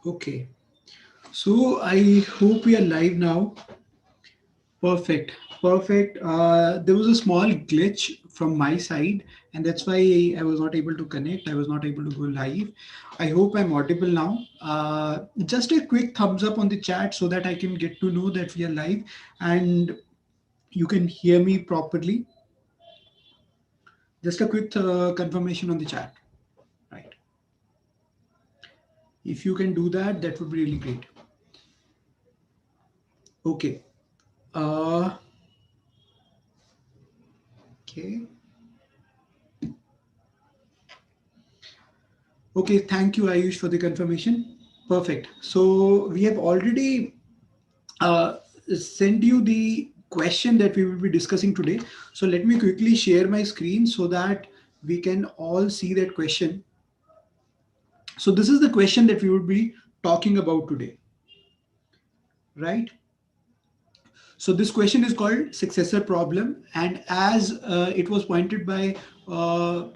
Okay, so I hope we are live now. Perfect, perfect. There was a small glitch from my side, and that's why I was not able to connect. I was not able to go live. I hope I'm audible now. Just a quick thumbs up on the chat so that I can get to know that we are live and you can hear me properly. Just a quick confirmation on the chat. Right. If you can do that, that would be really great. Okay. Uh, okay. Okay, thank you, Ayush, for the confirmation. Perfect. So we have already uh, sent you the question that we will be discussing today. So let me quickly share my screen so that we can all see that question. So this is the question that we would be talking about today, right? So this question is called successor problem, and as it was pointed by a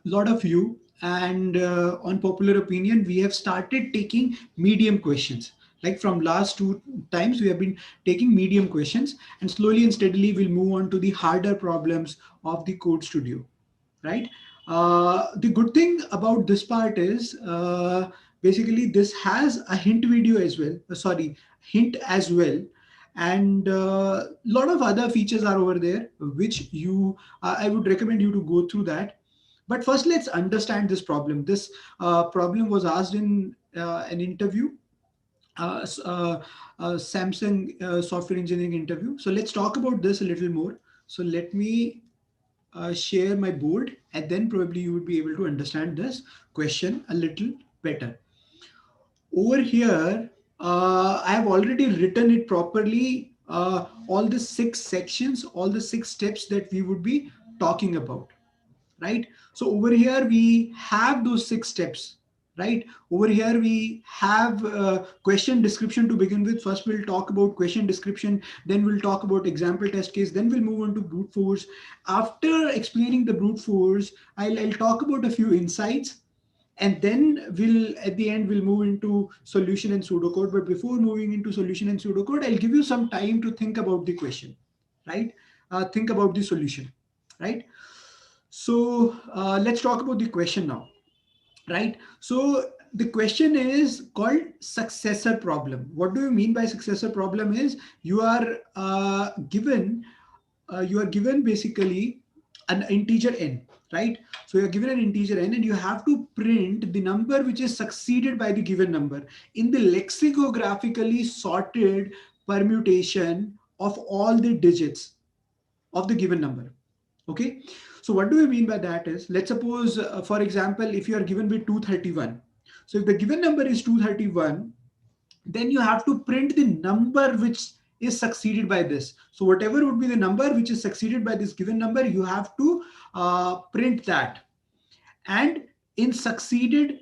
lot of you, and on popular opinion, we have started taking medium questions. Like from last two times, we have been taking medium questions, and slowly and steadily, we'll move on to the harder problems of the Code Studio, right? The good thing about this part is basically this has a hint video as well. Sorry, hint as well, and a lot of other features are over there, which you I would recommend you to go through that. But first, let's understand this problem. This problem was asked in an interview, Samsung software engineering interview. So let's talk about this a little more. So let me share my board, and then probably you would be able to understand this question a little better. Over here, I have already written it properly. All the six sections, all the six steps that we would be talking about, right? So over here we have those six steps, right? Over here we have question description to begin with. First we'll talk about question description, then we'll talk about example test case, then we'll move on to brute force. After explaining the brute force, I'll talk about a few insights, and then we'll at the end we'll move into solution and pseudocode. But before moving into solution and pseudocode, I'll give you some time to think about the question, right? Think about the solution, right? So let's talk about the question now, right? So the question is called successor problem. What do you mean by successor problem? Is you are given basically an integer n, right? So you're given an integer n, and you have to print the number which is succeeded by the given number in the lexicographically sorted permutation of all the digits of the given number. Okay, so what do we mean by that is, let's suppose for example, if you are given with 231, so if the given number is 231, then you have to print the number which is succeeded by this. So whatever would be the number which is succeeded by this given number, you have to print that. And in succeeded,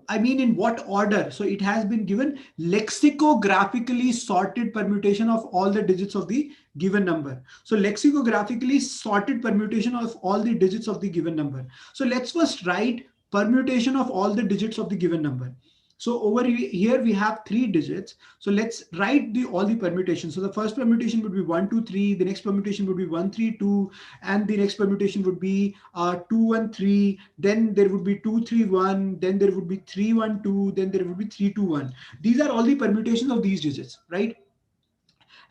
I mean in what order? So it has been given lexicographically sorted permutation of all the digits of the given number. So lexicographically sorted permutation of all the digits of the given number. So let's first write permutation of all the digits of the given number. So over here we have three digits. So let's write the all the permutations. So the first permutation would be 1, 2, 3. The next permutation would be 1, 3, 2, and the next permutation would be 2, 1, 3. Then there would be 2, 3, 1. Then there would be 3, 1, 2. Then there would be 3, 2, 1. These are all the permutations of these digits, right?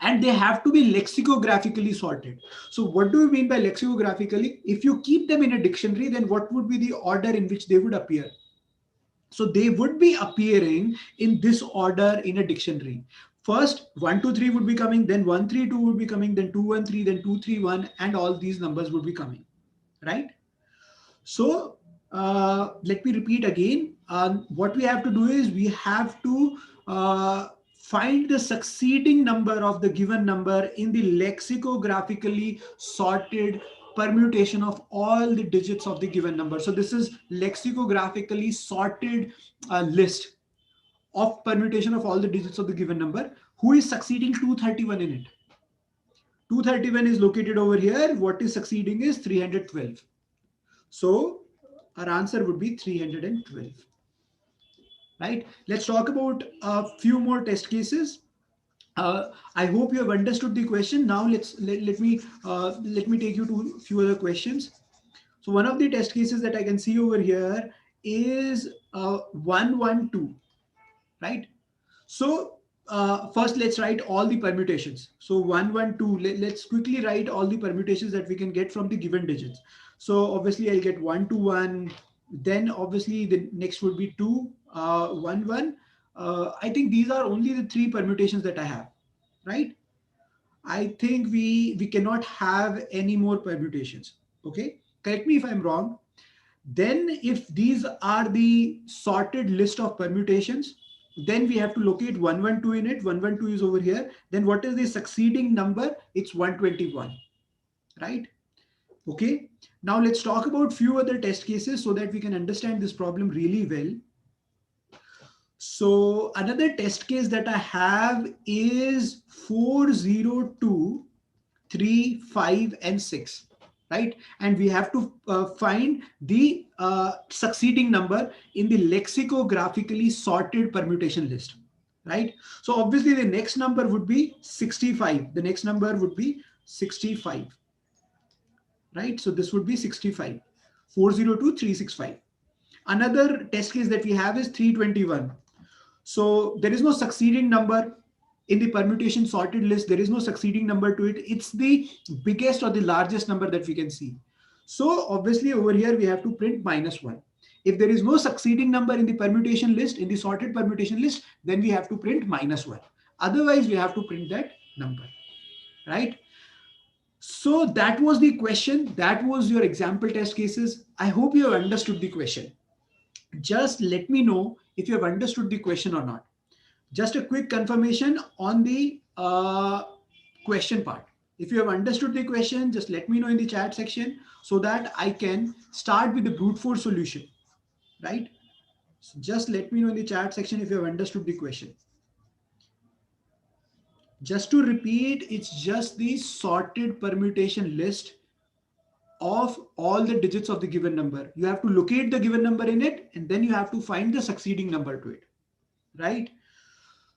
And they have to be lexicographically sorted. So what do we mean by lexicographically? If you keep them in a dictionary, then what would be the order in which they would appear? So they would be appearing in this order in a dictionary. First 1, 2, 3 would be coming, then 1, 3, 2 would be coming, then 2, 1, 3, then 2, 3, 1, and all these numbers would be coming, right? So let me repeat again. What we have to do is we have to find the succeeding number of the given number in the lexicographically sorted permutation of all the digits of the given number. So this is lexicographically sorted list of permutation of all the digits of the given number. Who is succeeding 231 in it? 231 is located over here. What is succeeding is 312. So our answer would be 312, right? Let's talk about a few more test cases. I hope you have understood the question. Now let me take you to a few other questions. So one of the test cases that I can see over here is 112, right? So first let's write all the permutations. So 112, let's quickly write all the permutations that we can get from the given digits. So obviously I'll get 1 to 1, then obviously the next would be 2, 1 1. I think these are only the three permutations that I have, right? I think we cannot have any more permutations. Okay, correct me if I'm wrong. Then if these are the sorted list of permutations, then we have to locate 112 in it. 112 is over here. Then what is the succeeding number? It's 121, right? Okay. Now let's talk about few other test cases so that we can understand this problem really well. So another test case that I have is 402, 3, 5, and 6, right? And we have to find the succeeding number in the lexicographically sorted permutation list, right? So obviously the next number would be 65. The next number would be 65, right? So this would be 65, 402, 365. Another test case that we have is 321. So there is no succeeding number in the permutation sorted list. There is no succeeding number to it. It's the biggest or the largest number that we can see. So obviously over here we have to print -1. If there is no succeeding number in the permutation list, in the sorted permutation list, then we have to print -1. Otherwise we have to print that number, right? So that was the question. That was your example test cases. I hope you have understood the question. Just let me know if you have understood the question or not. Just a quick confirmation on the question part. If you have understood the question, just let me know in the chat section so that I can start with the brute force solution, right? So just let me know in the chat section if you have understood the question. Just to repeat, it's just the sorted permutation list of all the digits of the given number. You have to locate the given number in it, and then you have to find the succeeding number to it, right?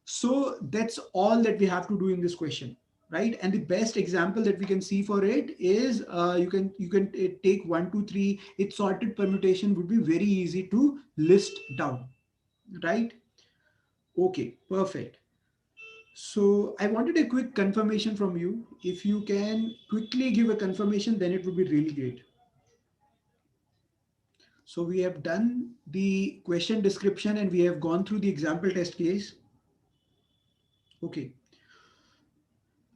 So that's all that we have to do in this question, right? And the best example that we can see for it is you can take 1 2 3. Its sorted permutation would be very easy to list down, right? Okay, perfect. So I wanted a quick confirmation from you. If you can quickly give a confirmation, then it would be really great. So we have done the question description and we have gone through the example test case. Okay.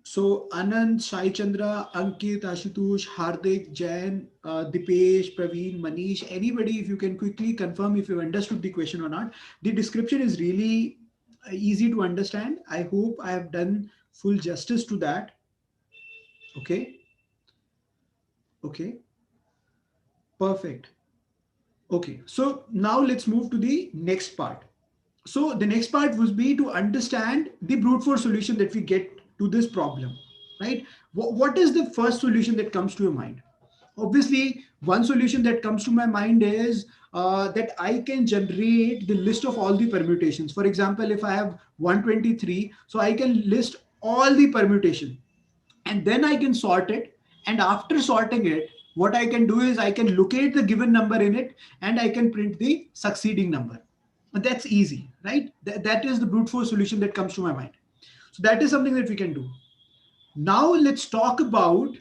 So Anand, Sai Chandra, Ankit, Ashutosh, Hardik, Jain, Dipesh, Praveen, Manish, anybody, if you can quickly confirm if you understood the question or not. The description is really easy to understand. I hope I have done full justice to that. Okay. Okay. Perfect. Okay. So now let's move to the next part. So the next part would be to understand the brute force solution that we get to this problem, right? What is the first solution that comes to your mind? Obviously, one solution that comes to my mind is that I can generate the list of all the permutations. For example, if I have 123, so I can list all the permutation and then I can sort it. And after sorting it, what I can do is I can locate the given number in it and I can print the succeeding number. That's easy, right? That is the brute force solution that comes to my mind. So that is something that we can do. Now let's talk about,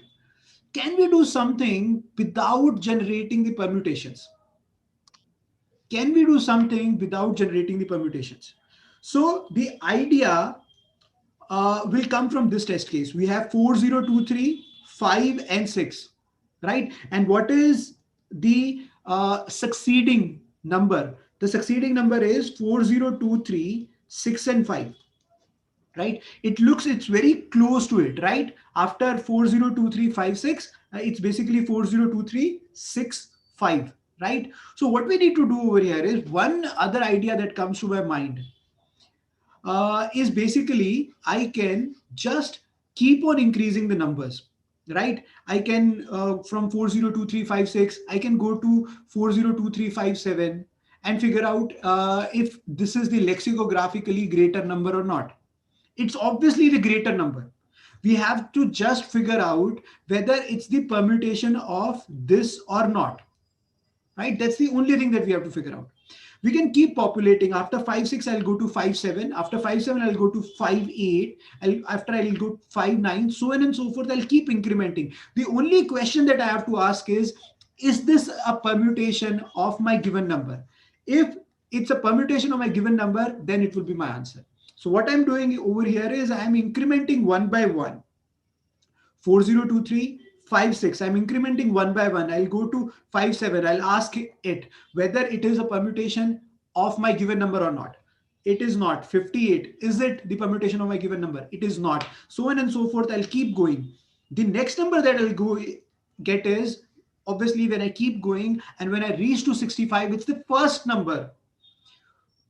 can we do something without generating the permutations? Can we do something without generating the permutations? So the idea will come from this test case. We have 4023, 5, and 6, right? And what is the succeeding number? The succeeding number is 4023, 6, and 5, right? It's very close to it, right? After 402356, it's basically 402365, right? So what we need to do over here is one other idea that comes to my mind is basically I can just keep on increasing the numbers, right? I can from 402356 I can go to 402357, and figure out if this is the lexicographically greater number or not. It's obviously the greater number. We have to just figure out whether it's the permutation of this or not, right? That's the only thing that we have to figure out. We can keep populating. After 5 6 I'll go to 5 7, after 5 7 I'll go to 5 8, after I'll go 5 9, so on and so forth. I'll keep incrementing. The only question that I have to ask is this a permutation of my given number? If it's a permutation of my given number, then it will be my answer. So what I'm doing over here is I'm incrementing one by one. 4023 56, I'm incrementing one by one. I'll go to 57. I'll ask it whether it is a permutation of my given number or not. It is not. 58, is it the permutation of my given number? It is not. So on and so forth. I'll keep going. The next number that I'll go get is obviously when I keep going, and when I reach to 65, it's the first number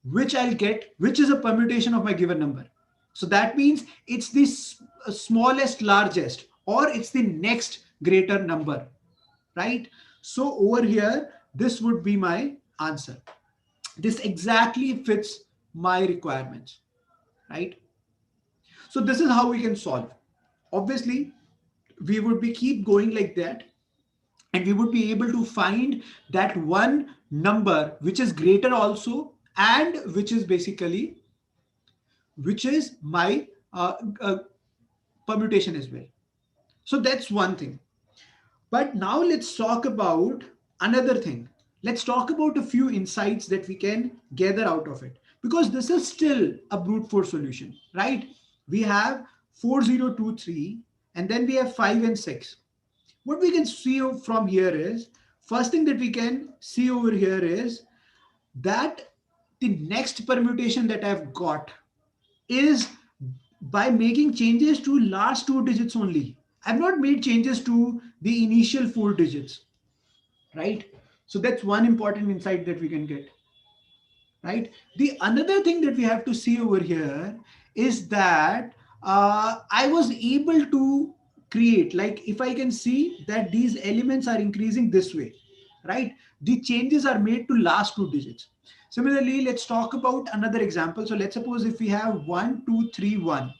which I'll get, which is a permutation of my given number. So that means it's the smallest largest, or it's the next greater number, right? So over here, this would be my answer. This exactly fits my requirements, right? So this is how we can solve. Obviously, we would be keep going like that, and we would be able to find that one number which is greater also, and which is basically, which is my permutation as well. So that's one thing. But now let's talk about another thing. Let's talk about a few insights that we can gather out of it, because this is still a brute force solution, right? We have 4023, and then we have 5 and 6. What we can see from here is, first thing that we can see over here is that the next permutation that I've got is by making changes to last two digits only. I've not made changes to the initial four digits, right? So that's one important insight that we can get, right? The another thing that we have to see over here is that I was able to create, like if I can see that these elements are increasing this way, right? The changes are made to last two digits. Similarly, let's talk about another example. So let's suppose if we have 1 2 3 1,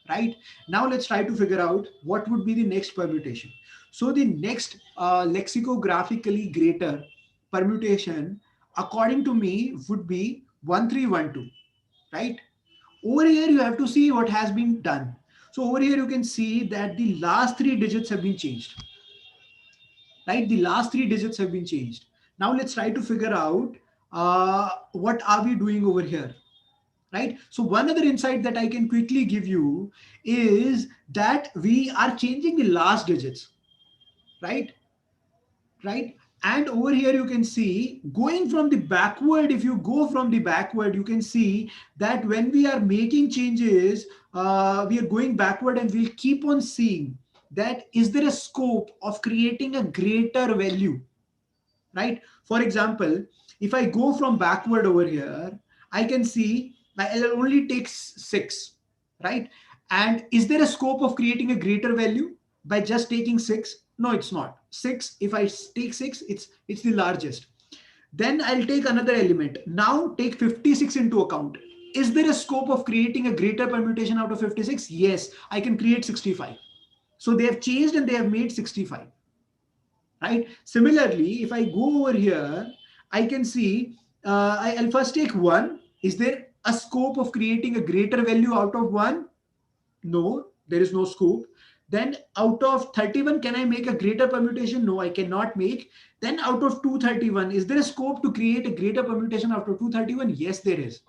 right? Now let's try to figure out what would be the next permutation. So the next lexicographically greater permutation, according to me, would be 1312, right? Over here, you have to see what has been done. So over here, you can see that the last three digits have been changed, right? The last three digits have been changed. Now let's try to figure out what are we doing over here, right? So one other insight that I can quickly give you is that we are changing the last digits, right? Right? And over here you can see going from the backward, if you go from the backward, you can see that when we are making changes, we are going backward, and we'll keep on seeing that is there a scope of creating a greater value, right? For example, if I go from backward over here, I can see I'll only take 6, right? And is there a scope of creating a greater value by just taking 6? No, it's not. 6, if I take 6, it's the largest. Then I'll take another element. Now take 56 into account. Is there a scope of creating a greater permutation out of 56? Yes, I can create 65. So they have changed and they have made 65. Right? Similarly, if I go over here, I can see I'll first take 1. Is there a scope of creating a greater value out of 1? No, there is no scope. Then out of 31, can I make a greater permutation? No, I cannot make. Then out of 231, is there a scope to create a greater permutation after 231? Yes, there is.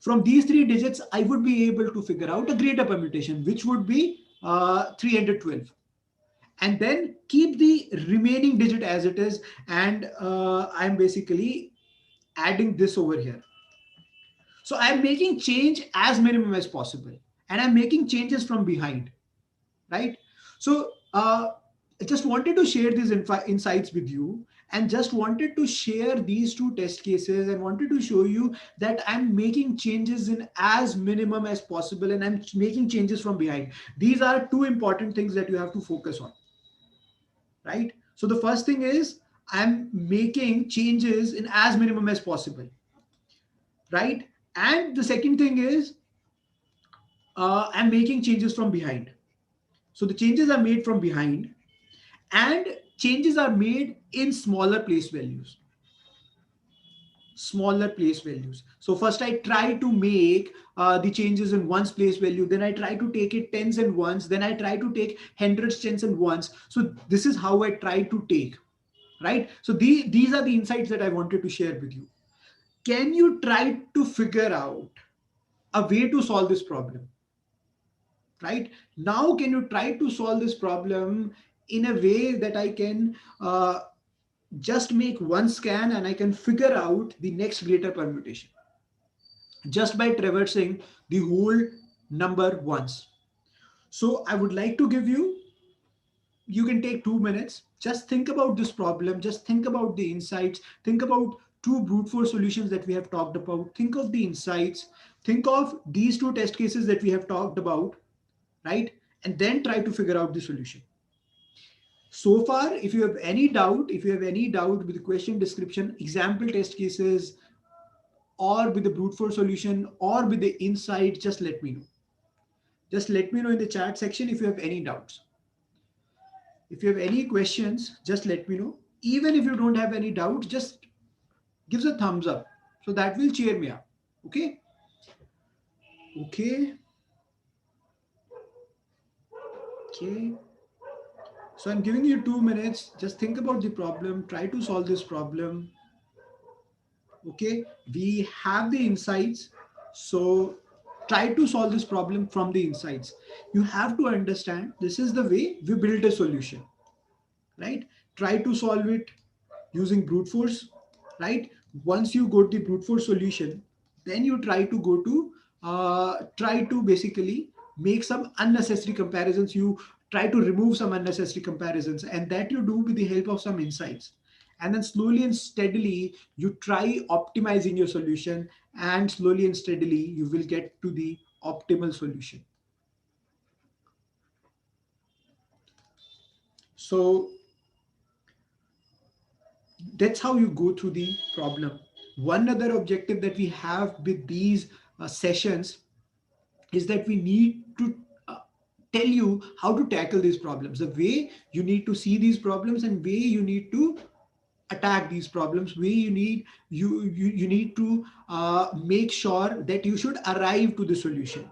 From these three digits, I would be able to figure out a greater permutation, which would be 312. And then keep the remaining digit as it is, and I'm basically adding this over here. So I'm making change as minimum as possible, and I'm making changes from behind, right? So I just wanted to share these insights with you, and just wanted to share these two test cases, and wanted to show you that I'm making changes in as minimum as possible, and I'm making changes from behind. These are two important things that you have to focus on, right? So the first thing is I'm making changes in as minimum as possible, right? And the second thing is I'm making changes from behind. So the changes are made from behind, and changes are made in smaller place values. So first I try to make the changes in ones place value, then I try to take it tens and ones, then I try to take hundreds, tens and ones. So this is how I try to take, right? So these are the insights that I wanted to share with you. Can you try to figure out a way to solve this problem? Right now, can you try to solve this problem in a way that I can just make one scan and I can figure out the next greater permutation just by traversing the whole number once? So I would like to give you, you can take 2 minutes, just think about this problem, just think about the insights, think about two brute force solutions that we have talked about, think of the insights, think of these two test cases that we have talked about, right? And then try to figure out the solution. So far, if you have any doubt, if you have any doubt with the question description, example test cases, or with the brute force solution, or with the insight, just let me know. Just let me know in the chat section if you have any doubts. If you have any questions, just let me know. Even if you don't have any doubts, just give a thumbs up. So that will cheer me up. Okay. Okay. Okay. So I'm giving you 2 minutes. Just think about the problem. Try to solve this problem. Okay. We have the insights. So try to solve this problem from the insights. You have to understand this is the way we build a solution, right? Try to solve it using brute force, right? Once you go to the brute force solution, then you try to go to try to basically make some unnecessary comparisons. You try to remove some unnecessary comparisons, and that you do with the help of some insights. And then slowly and steadily you try optimizing your solution, and slowly and steadily you will get to the optimal solution. So that's how you go through the problem. One other objective that we have with these sessions is that we need to tell you how to tackle these problems, the way you need to see these problems, and way you need to attack these problems, way you need to make sure that you should arrive to the solution,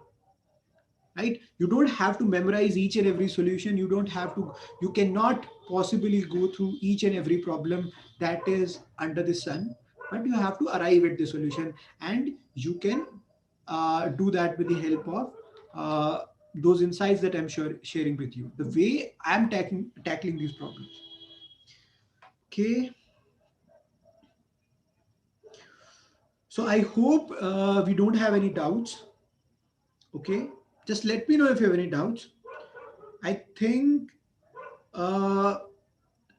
right? You don't have to memorize each and every solution. You don't have to, you cannot possibly go through each and every problem that is under the sun, but you have to arrive at the solution. And you can do that with the help of those insights that I'm sharing with you, the way I'm tackling these problems. Okay. So I hope we don't have any doubts. Okay, just let me know if you have any doubts. I think uh,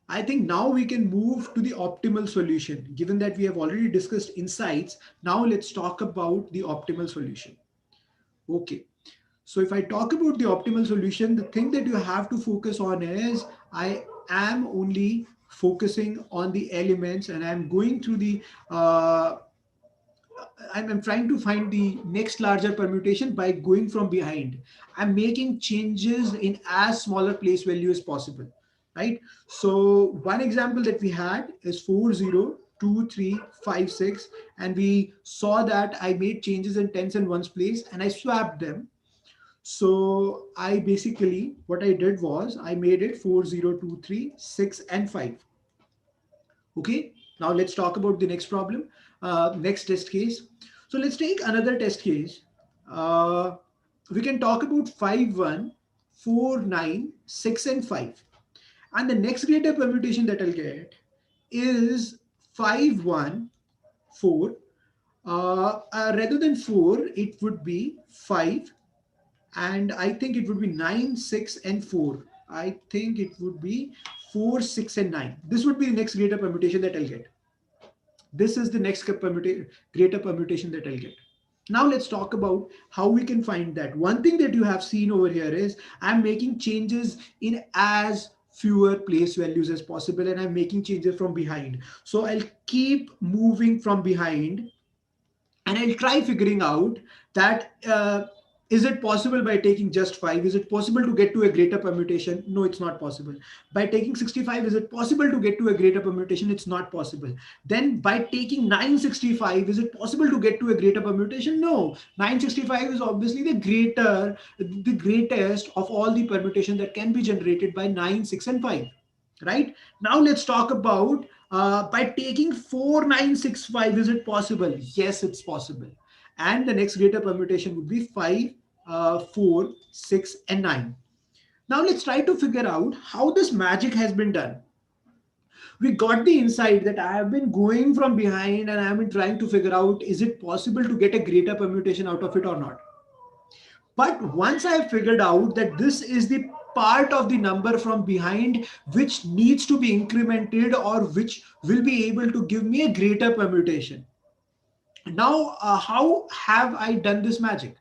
I think now we can move to the optimal solution. Given that we have already discussed insights, now let's talk about the optimal solution. Okay. So if I talk about the optimal solution, the thing that you have to focus on is I am only focusing on the elements, and I'm going through the I'm trying to find the next larger permutation by going from behind. I'm making changes in as smaller place value as possible, right? So one example that we had is 402356, and we saw that I made changes in tens and ones place and I swapped them. So I basically, what I did was I made it 4023 6 and 5. Okay, now let's talk about the next problem, next test case. So let's take another test case. Uh, we can talk about 5, 1, 4, 9, 6, and 5. And the next greater permutation that I'll get is 5, 1, 4. Rather than 4, it would be 5. And I think it would be 9, 6, and 4. I think it would be 4, 6, and 9. This would be the next greater permutation that I'll get. This is the next greater permutation that I'll get. Now let's talk about how we can find that. One thing that you have seen over here is I'm making changes in as fewer place values as possible, and I'm making changes from behind. So I'll keep moving from behind, and I'll try figuring out that is it possible by taking just 5? Is it possible to get to a greater permutation? No, it's not possible. By taking 65, is it possible to get to a greater permutation? It's not possible. Then by taking 965, is it possible to get to a greater permutation? No. 965 is obviously the greatest of all the permutation that can be generated by 9, 6, and 5. Right? Now let's talk about by taking 4965, is it possible? Yes, it's possible. And the next greater permutation would be 5, 4, 6, and 9. Now let's try to figure out how this magic has been done. We got the insight that I have been going from behind and I have been trying to figure out, is it possible to get a greater permutation out of it or not? But once I have figured out that this is the part of the number from behind which needs to be incremented or which will be able to give me a greater permutation. Now, how have I done this magic?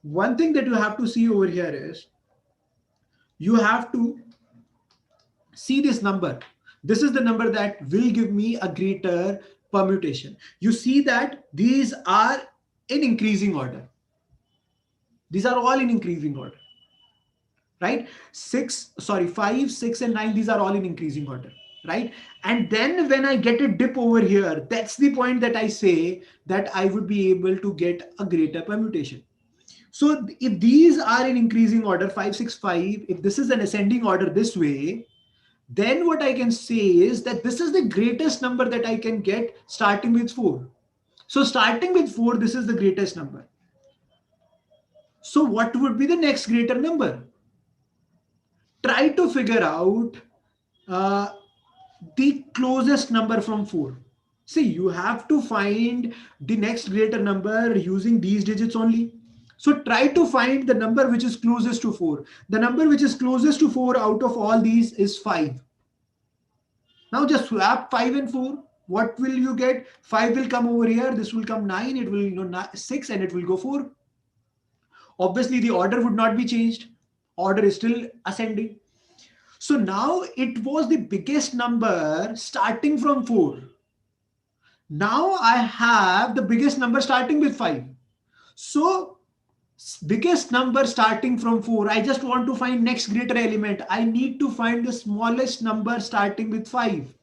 One thing that you have to see over here is you have to see this number. This is the number that will give me a greater permutation. You see that these are in increasing order. These are all in increasing order, right? 5, 6, and 9, these are all in increasing order, right? And then when I get a dip over here, that's the point that I say that I would be able to get a greater permutation. So if these are in increasing order, 5, 6, 5, if this is an ascending order this way, then what I can say is that this is the greatest number that I can get starting with 4. So starting with 4, this is the greatest number. So what would be the next greater number? Try to figure out uh, the closest number from 4. See, you have to find the next greater number using these digits only. So try to find the number which is closest to 4. The number which is closest to 4 out of all these is 5. Now just swap 5 and 4. What will you get? 5 will come over here. This will come 9. It will 6, and it will go 4. Obviously, the order would not be changed. Order is still ascending. So now it was the biggest number starting from 4. Now I have the biggest number starting with 5. So biggest number starting from 4. I just want to find next greater element. I need to find the smallest number starting with 5.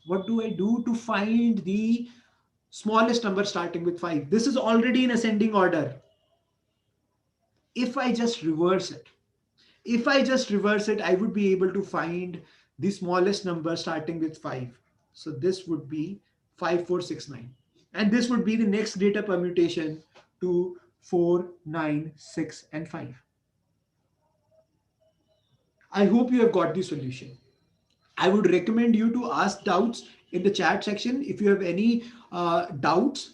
What do I do to find the smallest number starting with 5? This is already in ascending order. If I just reverse it, I would be able to find the smallest number starting with 5. So this would be 5, 4, 6, 9. And this would be the next greater permutation to 4, 9, 6, and 5. I hope you have got the solution. I would recommend you to ask doubts in the chat section if you have any doubts.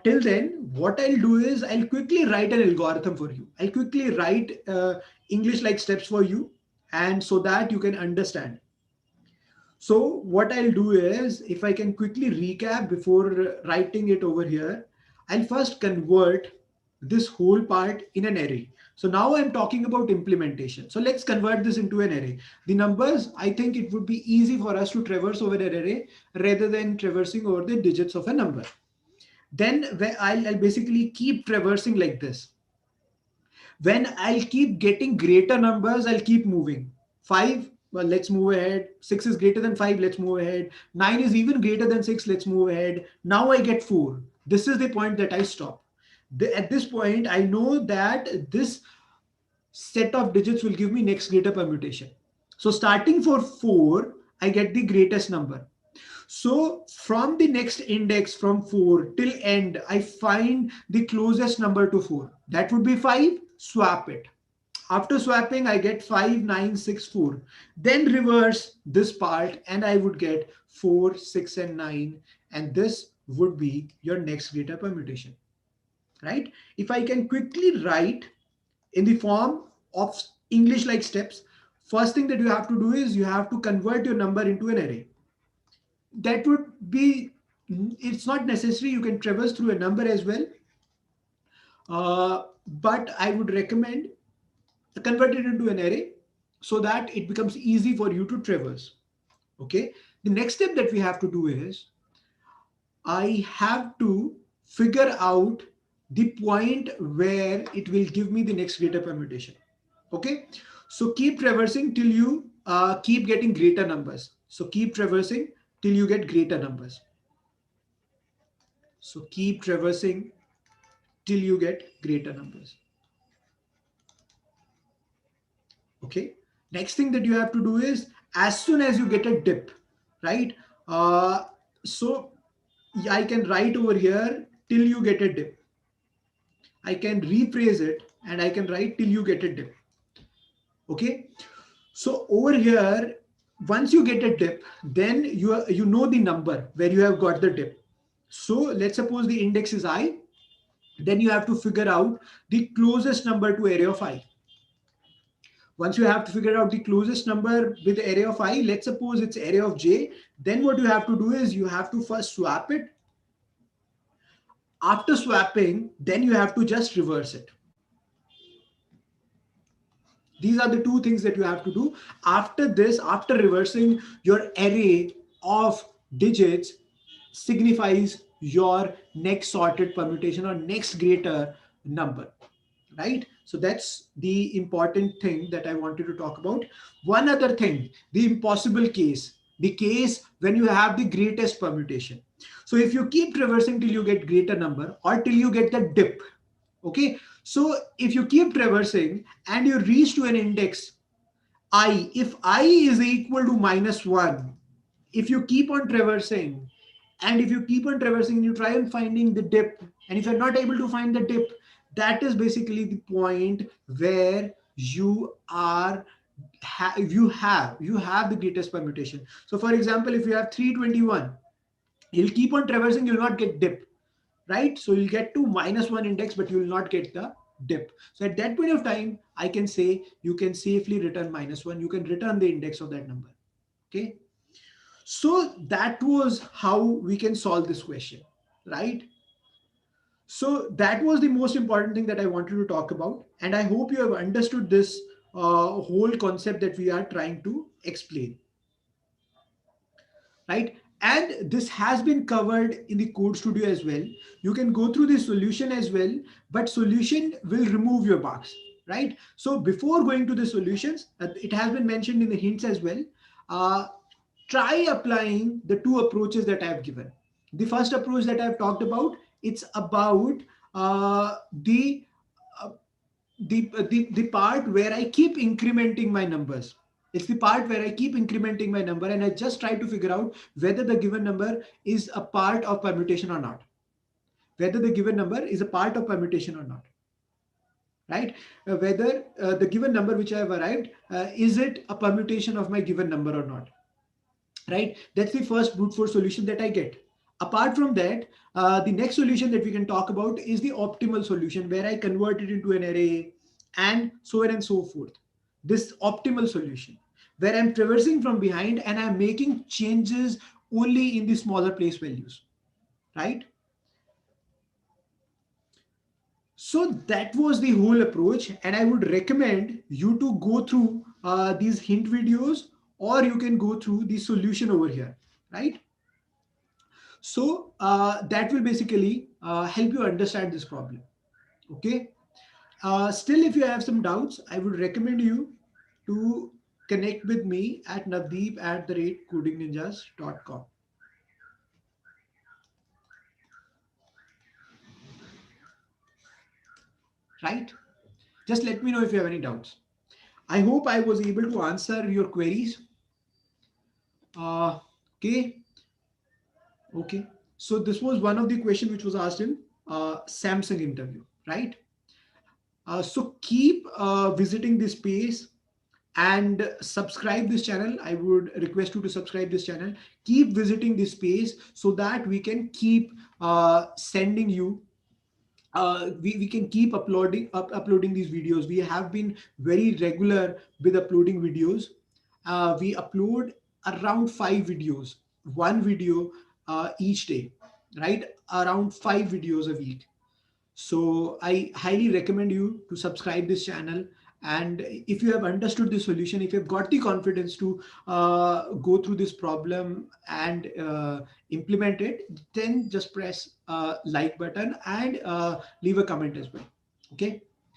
Till then, what I'll do is I'll quickly write an algorithm for you. I'll quickly write English-like steps for you, and so that you can understand. So what I'll do is, if I can quickly recap before writing it over here, I'll first convert this whole part in an array. So now I'm talking about implementation. So let's convert this into an array. The numbers, I think it would be easy for us to traverse over an array rather than traversing over the digits of a number. Then I'll basically keep traversing like this. When I'll keep getting greater numbers, I'll keep moving. 5, well, let's move ahead. 6 is greater than 5, let's move ahead. 9 is even greater than 6, let's move ahead. Now I get 4. This is the point that I stop. At this point, I know that this set of digits will give me next greater permutation. So starting for 4, I get the greatest number. So from the next index from 4 till end, I find the closest number to 4. That would be 5, swap it. After swapping, I get 5, 9, 6, 4. Then reverse this part and I would get 4, 6, and 9. And this would be your next greater permutation, right? If I can quickly write in the form of English-like steps, first thing that you have to do is you have to convert your number into an array. That would be, it's not necessary. You can traverse through a number as well. But I would recommend convert it into an array. so that it becomes easy for you to traverse. Okay. The next step that we have to do is I have to figure out the point where it will give me the next greater permutation. Okay. So keep traversing till you keep getting greater numbers. So keep traversing till you get greater numbers. So keep traversing till you get greater numbers. Okay. Next thing that you have to do is, as soon as you get a dip, right? Uh, so I can write over here till you get a dip. I can rephrase it and I can write till you get a dip. Okay. So over here, once you get a dip, then you know the number where you have got the dip. So let's suppose the index is I, then you have to figure out the closest number to array of I. Once you have to figure out the closest number with the array of I, let's suppose it's array of j, then what you have to do is you have to first swap it. After swapping, then you have to just reverse it. These are the two things that you have to do. After this, after reversing, your array of digits signifies your next sorted permutation or next greater number, right? So that's the important thing that I wanted to talk about. One other thing, the impossible case, the case when you have the greatest permutation. So if you keep traversing till you get greater number or till you get the dip, okay, so if you keep traversing and you reach to an index I, if I is equal to -1, if you keep on traversing and if you keep on traversing, you try and finding the dip, and if you're not able to find the dip, that is basically the point where you are you have the greatest permutation. So for example, if you have 321, you'll keep on traversing, you'll not get dip, right? So you'll get to -1 index, but you will not get the dip. So at that point of time, I can say you can safely return -1. You can return the index of that number. Okay. So that was how we can solve this question, right? So that was the most important thing that I wanted to talk about. And I hope you have understood this whole concept that we are trying to explain, right? And this has been covered in the code studio as well. You can go through the solution as well, but solution will remove your bugs, right? So before going to the solutions, it has been mentioned in the hints as well. uh, Try applying the two approaches that I have given. The first approach that I've talked about, it's about uh, the uh, the part where I keep incrementing my numbers. It's the part where I keep incrementing my number and I just try to figure out whether the given number is a part of permutation or not. Whether the given number is a part of permutation or not, right? Whether the given number which I have arrived, is it a permutation of my given number or not, right? That's the first brute force solution that I get. Apart from that, the next solution that we can talk about is the optimal solution, where I convert it into an array and so on and so forth. This optimal solution where I'm traversing from behind and I'm making changes only in the smaller place values, right? So that was the whole approach, and I would recommend you to go through these hint videos, or you can go through the solution over here, right? So that will basically help you understand this problem. Okay. Still, if you have some doubts, I would recommend you to connect with me at navdeep@codingninjas.com. Right? Just let me know if you have any doubts. I hope I was able to answer your queries. Okay. Okay. So this was one of the questions which was asked in Samsung interview, right? So keep visiting this space and subscribe this channel. I would request you to subscribe this channel. Keep visiting this space so that we can keep sending you we can keep uploading these videos. We have been very regular with uploading videos. We upload around 5 videos, one video each day, right? Around 5 videos a week. So I highly recommend you to subscribe this channel And if you have understood the solution, if you've got the confidence to go through this problem and implement it, then just press like button and leave a comment as well. Okay.